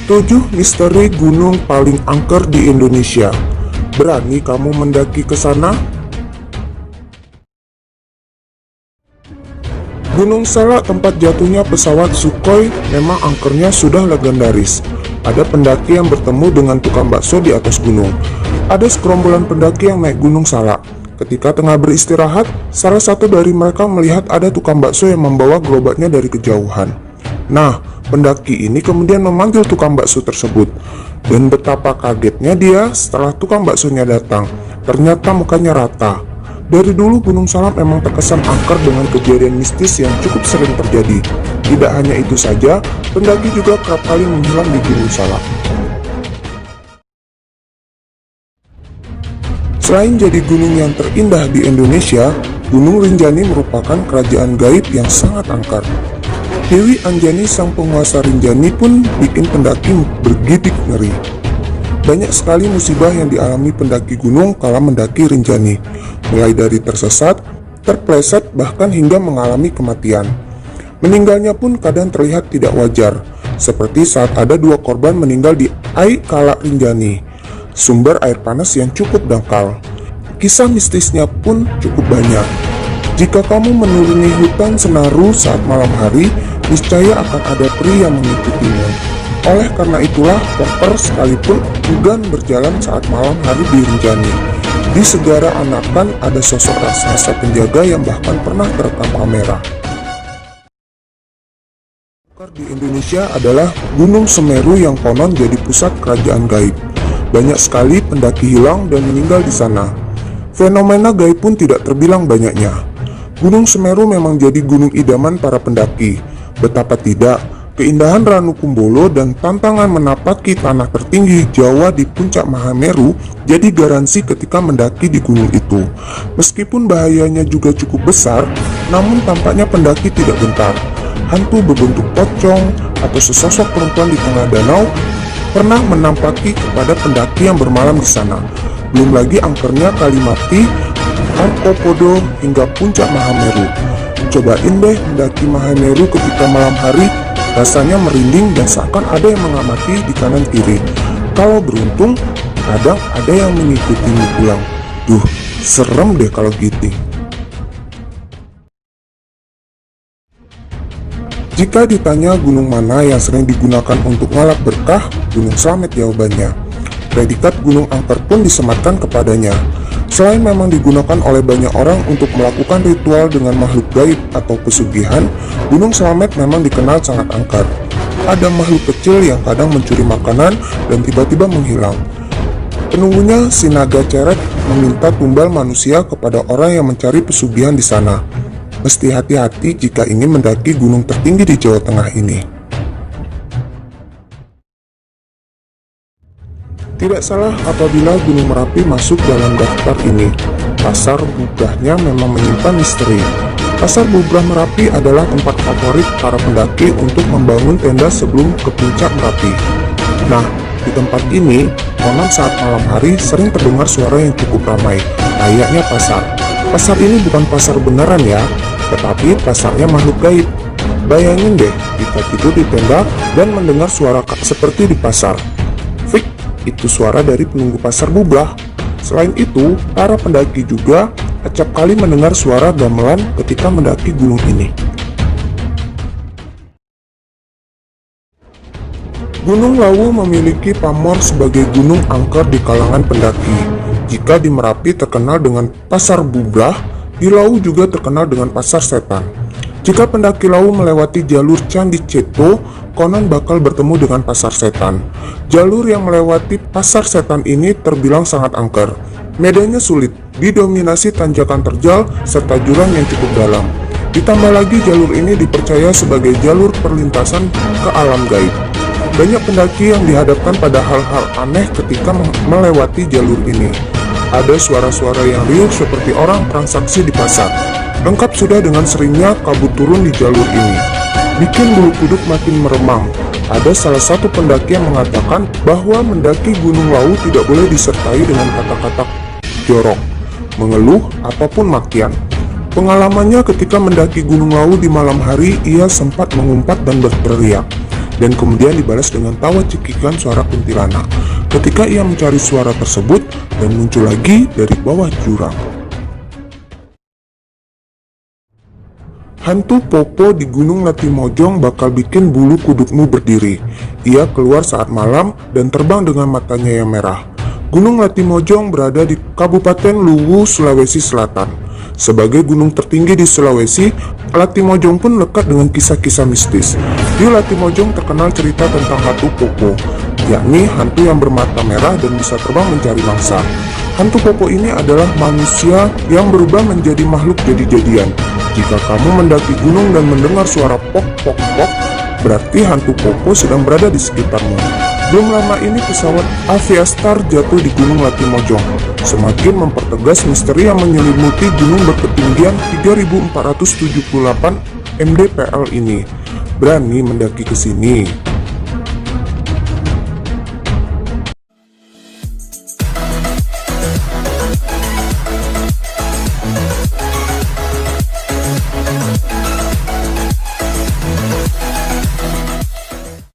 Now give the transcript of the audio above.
7 misteri gunung paling angker di Indonesia. Berani kamu mendaki ke sana? Gunung Salak, tempat jatuhnya pesawat Sukhoi, memang angkernya sudah legendaris. Ada pendaki yang bertemu dengan tukang bakso di atas gunung. Ada segerombolan pendaki yang naik Gunung Salak. Ketika tengah beristirahat, salah satu dari mereka melihat ada tukang bakso yang membawa gerobaknya dari kejauhan. Nah, pendaki ini kemudian memanggil tukang bakso tersebut. Dan betapa kagetnya dia setelah tukang baksonya datang. Ternyata mukanya rata. Dari dulu Gunung Salak memang terkesan angker dengan kejadian mistis yang cukup sering terjadi. Tidak hanya itu saja, pendaki juga kerap kali menghilang di Gunung Salak. Selain jadi gunung yang terindah di Indonesia, Gunung Rinjani merupakan kerajaan gaib yang sangat angker. Dewi Anjani, sang penguasa Rinjani, pun bikin pendaki bergidik ngeri. Banyak sekali musibah yang dialami pendaki gunung kala mendaki Rinjani, mulai dari tersesat, terpleset, bahkan hingga mengalami kematian. Meninggalnya pun kadang terlihat tidak wajar, seperti saat ada 2 korban meninggal di Ai Kala Rinjani, sumber air panas yang cukup dangkal. Kisah mistisnya pun cukup banyak. Jika kamu menuruni hutan Senaru saat malam hari, niscaya akan ada peri yang mengikutimu. Oleh karena itulah, Popper sekalipun enggan berjalan saat malam hari di Rinjani. Di Segara Anakan ada sosok raksasa penjaga yang bahkan pernah terekam kamera. Di Indonesia adalah Gunung Semeru yang konon jadi pusat kerajaan gaib. Banyak sekali pendaki hilang dan meninggal di sana. Fenomena gaib pun tidak terbilang banyaknya. Gunung Semeru memang jadi gunung idaman para pendaki. Betapa tidak, keindahan Ranukumbolo dan tantangan menapaki tanah tertinggi Jawa di puncak Mahameru jadi garansi ketika mendaki di gunung itu. Meskipun bahayanya juga cukup besar, namun tampaknya pendaki tidak gentar. Hantu berbentuk pocong atau sesosok perempuan di tengah danau pernah menampaki kepada pendaki yang bermalam di sana. Belum lagi angkernya Kalimati, Arkopodo hingga puncak Mahameru. Cobain deh mendaki Mahameru ketika malam hari, rasanya merinding dan seakan ada yang mengamati di kanan kiri. Kalau beruntung, kadang ada yang mengikutimu pulang. Duh, serem deh kalau gitu. Jika ditanya gunung mana yang sering digunakan untuk ngalap berkah, Gunung Slamet jawabannya. Predikat gunung angker pun disematkan kepadanya. Selain memang digunakan oleh banyak orang untuk melakukan ritual dengan makhluk gaib atau pesugihan, Gunung Slamet memang dikenal sangat angker. Ada makhluk kecil yang kadang mencuri makanan dan tiba-tiba menghilang. Penunggunya, si naga ceret, meminta tumbal manusia kepada orang yang mencari pesugihan di sana. Mesti hati-hati jika ingin mendaki gunung tertinggi di Jawa Tengah ini. Tidak salah apabila Gunung Merapi masuk dalam daftar ini. Pasar Bubrahnya memang menyimpan misteri. Pasar Bubrah Merapi adalah tempat favorit para pendaki untuk membangun tenda sebelum ke puncak Merapi. Nah, di tempat ini, konon saat malam hari sering terdengar suara yang cukup ramai, layaknya pasar. Pasar ini bukan pasar beneran ya, tetapi pasarnya makhluk gaib. Bayangin deh, kita tidur di tenda dan mendengar suara seperti di pasar. Fik, itu suara dari penunggu pasar Bubrah. Selain itu, para pendaki juga acap kali mendengar suara gamelan ketika mendaki gunung ini. Gunung Lawu memiliki pamor sebagai gunung angker di kalangan pendaki. Jika di Merapi terkenal dengan Pasar Bubrah, di Lawu juga terkenal dengan Pasar Setan. Jika pendaki Lawu melewati jalur Candi Ceto, konon bakal bertemu dengan Pasar Setan. Jalur yang melewati Pasar Setan ini terbilang sangat angker. Medannya sulit, didominasi tanjakan terjal serta jurang yang cukup dalam. Ditambah lagi jalur ini dipercaya sebagai jalur perlintasan ke alam gaib. Banyak pendaki yang dihadapkan pada hal-hal aneh ketika melewati jalur ini. Ada suara-suara yang riuh seperti orang transaksi di pasar. Lengkap sudah dengan seringnya kabut turun di jalur ini. Bikin bulu kuduk makin meremang. Ada salah satu pendaki yang mengatakan bahwa mendaki Gunung Lawu tidak boleh disertai dengan kata-kata jorok, mengeluh, ataupun makian. Pengalamannya ketika mendaki Gunung Lawu di malam hari, ia sempat mengumpat dan berteriak. dan kemudian dibalas dengan tawa cekikan suara kuntilanak ketika ia mencari suara tersebut dan muncul lagi dari bawah jurang. Hantu Popo di Gunung Latimojong bakal bikin bulu kudukmu berdiri. Ia keluar saat malam dan terbang dengan matanya yang merah. Gunung Latimojong berada di Kabupaten Luwu, Sulawesi Selatan. Sebagai gunung tertinggi di Sulawesi, Latimojong pun lekat dengan kisah-kisah mistis. Di Latimojong terkenal cerita tentang hantu Popo, yakni hantu yang bermata merah dan bisa terbang mencari mangsa. Hantu Popo ini adalah manusia yang berubah menjadi makhluk jadi-jadian. Jika kamu mendaki gunung dan mendengar suara pok pok pok, berarti hantu Popo sedang berada di sekitarmu. Belum lama ini pesawat Aviastar jatuh di Gunung Latimojong, semakin mempertegas misteri yang menyelimuti gunung berketinggian 3478 mdpl ini. Berani mendaki ke sini?